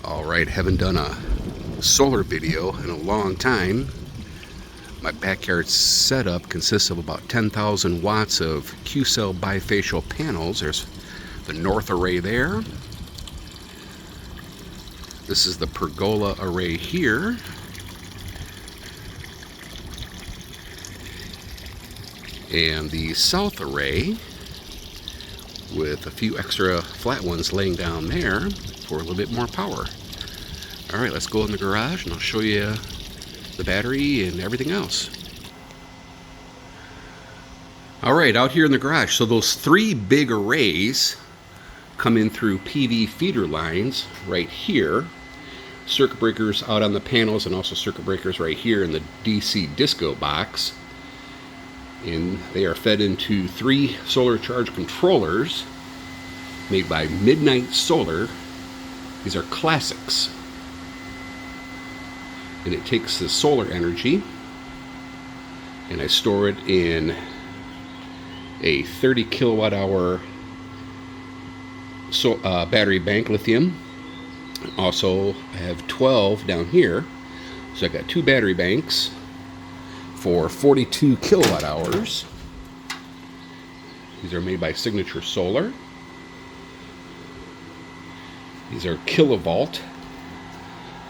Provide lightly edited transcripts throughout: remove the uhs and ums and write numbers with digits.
Alright, haven't done a solar video in a long time. My backyard setup consists of about 10,000 watts of Q-cell bifacial panels. There's the north array there. This is the pergola array here. And the south array with a few extra flat ones laying down there for a little bit more power. Alright, let's go in the garage and I'll show you the battery and everything else. Alright, out here in the garage, so those three big arrays come in through PV feeder lines right here. Circuit breakers out on the panels and also circuit breakers right here in the DC disco box. And they are fed into three solar charge controllers made by Midnight Solar. These are classics. And it takes the solar energy and I store it in a 30 kilowatt hour battery bank, lithium. Also I have 12 down here. So I got two battery banks for 42 kilowatt hours. These are made by Signature Solar. These are kilovolt.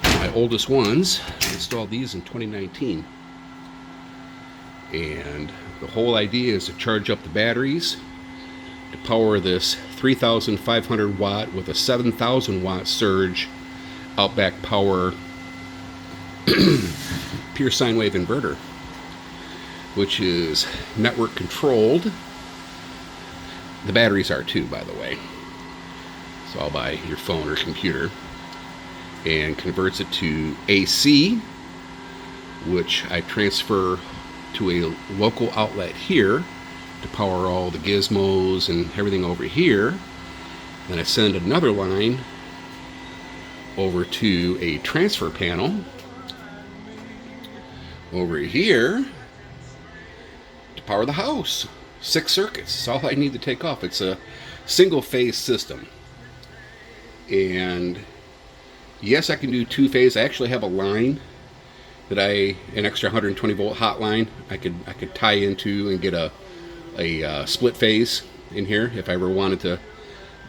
My oldest ones. I installed these in 2019. And the whole idea is to charge up the batteries to power this 3,500 watt with a 7,000 watt surge Outback Power pure sine wave inverter, which is network controlled. The batteries are too, by the way. So I'll buy your phone or computer and converts it to AC, which I transfer to a local outlet here to power all the gizmos and everything over here. Then I send another line over to a transfer panel over here to power the house. 6 circuits. That's all I need to take off. It's a single phase system. And yes, I can do 2-phase. I actually have a line that an extra 120 volt hot line I could tie into and get a split phase in here. If I ever wanted to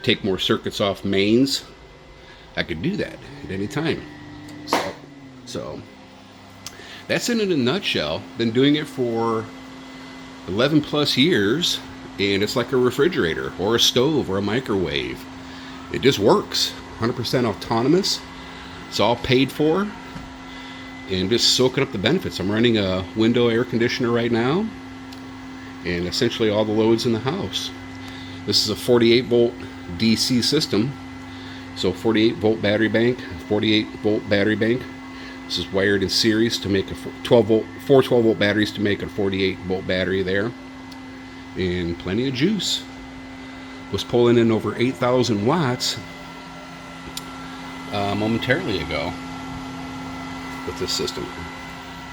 take more circuits off mains, I could do that at any time. So that's it in a nutshell. Been doing it for 11 plus years, and it's like a refrigerator or a stove or a microwave. It just works. 100% autonomous. It's all paid for, and just soaking up the benefits. I'm running a window air conditioner right now, and essentially all the loads in the house. This is a 48 volt DC system, so 48 volt battery bank, 48 volt battery bank. This is wired in series to make a 4 12 volt batteries to make a 48 volt battery there, and plenty of juice. Was pulling in over 8,000 watts momentarily ago with this system.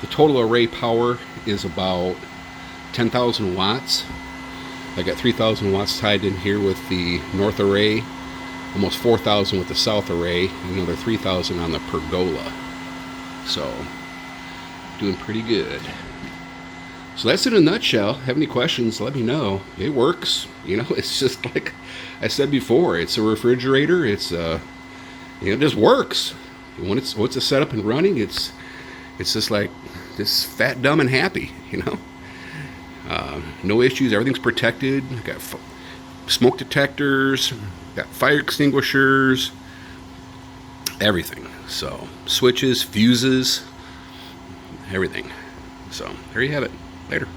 The total array power is about 10,000 watts. I got 3,000 watts tied in here with the north array, almost 4,000 with the south array, and another 3,000 on the pergola. So, doing pretty good. So that's in a nutshell. Have any questions, let me know. It works. You know, it's just like I said before, it's a refrigerator. It's it just works. Once it's set up and running, it's just like just fat, dumb, and happy, you know. No issues. Everything's protected. Got smoke detectors. Got fire extinguishers. Everything. So switches, fuses, everything. So there you have it. Later.